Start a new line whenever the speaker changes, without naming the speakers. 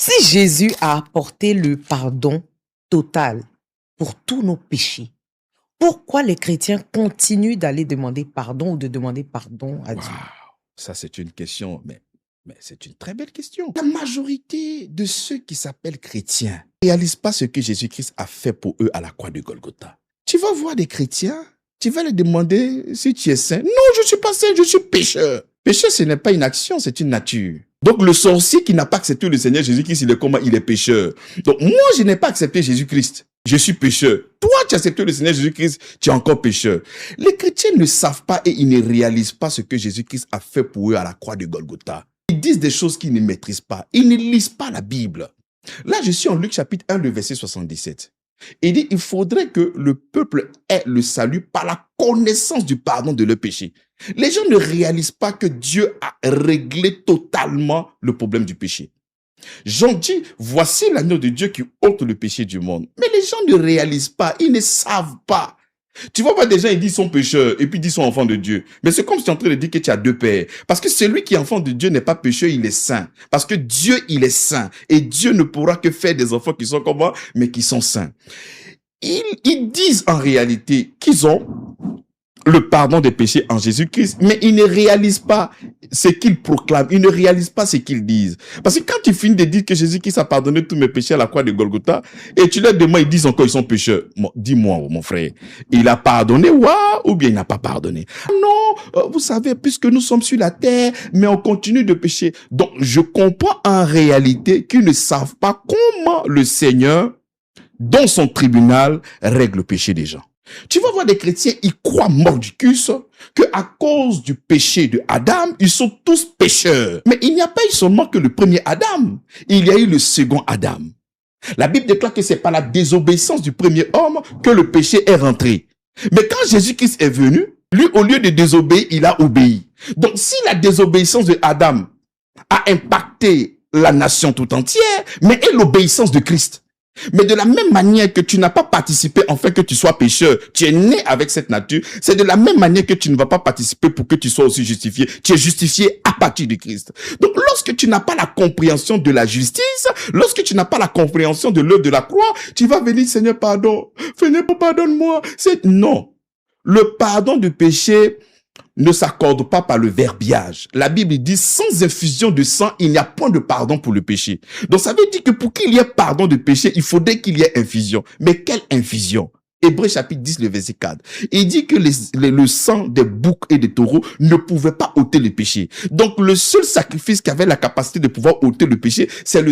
Si Jésus a apporté le pardon total pour tous nos péchés, pourquoi les chrétiens continuent d'aller demander pardon ou de demander pardon à Dieu?
Ça, c'est une question, mais c'est une très belle question. La majorité de ceux qui s'appellent chrétiens ne réalisent pas ce que Jésus-Christ a fait pour eux à la croix de Golgotha. Tu vas voir des chrétiens, tu vas leur demander si tu es saint. Non, je ne suis pas saint, je suis pécheur. Pécheur, ce n'est pas une action, c'est une nature. Donc, le sorcier qui n'a pas accepté le Seigneur Jésus-Christ, il est comment? Il est pécheur. Donc, moi, je n'ai pas accepté Jésus-Christ. Je suis pécheur. Toi, tu as accepté le Seigneur Jésus-Christ, tu es encore pécheur. Les chrétiens ne savent pas et ils ne réalisent pas ce que Jésus-Christ a fait pour eux à la croix de Golgotha. Ils disent des choses qu'ils ne maîtrisent pas. Ils ne lisent pas la Bible. Là, je suis en Luc chapitre 1, le verset 77. Il dit, il faudrait que le peuple ait le salut par la connaissance du pardon de leurs péchés. Les gens ne réalisent pas que Dieu a réglé totalement le problème du péché. Jean dit, voici l'agneau de Dieu qui ôte le péché du monde. Mais les gens ne réalisent pas, ils ne savent pas. Tu vois pas des gens, ils disent sont pécheurs et puis ils disent sont enfants de Dieu. Mais c'est comme si tu es en train de dire que tu as deux pères. Parce que celui qui est enfant de Dieu n'est pas pécheur, il est saint. Parce que Dieu, il est saint. Et Dieu ne pourra que faire des enfants qui sont comment? Mais qui sont saints. Ils disent en réalité qu'ils ont le pardon des péchés en Jésus-Christ, mais ils ne réalisent pas ce qu'ils proclament, ils ne réalisent pas ce qu'ils disent. Parce que quand tu finis de dire que Jésus-Christ a pardonné tous mes péchés à la croix de Golgotha, et tu leur demandes, ils disent encore ils sont pécheurs. Dis-moi, mon frère, il a pardonné, ou bien il n'a pas pardonné? Non, vous savez, puisque nous sommes sur la terre, mais on continue de pécher. Donc, je comprends en réalité qu'ils ne savent pas comment le Seigneur, dans son tribunal, règle le péché des gens. Tu vas voir des chrétiens, ils croient mordicus que à cause du péché de Adam, ils sont tous pécheurs. Mais il n'y a pas eu seulement que le premier Adam. Il y a eu le second Adam. La Bible déclare que c'est par la désobéissance du premier homme que le péché est rentré. Mais quand Jésus-Christ est venu, lui, au lieu de désobéir, il a obéi. Donc, si la désobéissance de Adam a impacté la nation tout entière, mais est l'obéissance de Christ. Mais de la même manière que tu n'as pas participé en fait que tu sois pécheur, tu es né avec cette nature, c'est de la même manière que tu ne vas pas participer pour que tu sois aussi justifié. Tu es justifié à partir de Christ. Donc lorsque tu n'as pas la compréhension de la justice, lorsque tu n'as pas la compréhension de l'œuvre de la croix, tu vas venir, Seigneur, pardon. Seigneur, pardonne-moi. Non. Le pardon du péché ne s'accorde pas par le verbiage. La Bible dit, sans infusion de sang, il n'y a point de pardon pour le péché. Donc ça veut dire que pour qu'il y ait pardon de péché, il faudrait qu'il y ait infusion. Mais quelle infusion? Hébreux chapitre 10, le verset 4. Il dit que le sang des boucs et des taureaux ne pouvait pas ôter le péché. Donc le seul sacrifice qui avait la capacité de pouvoir ôter le péché, c'est le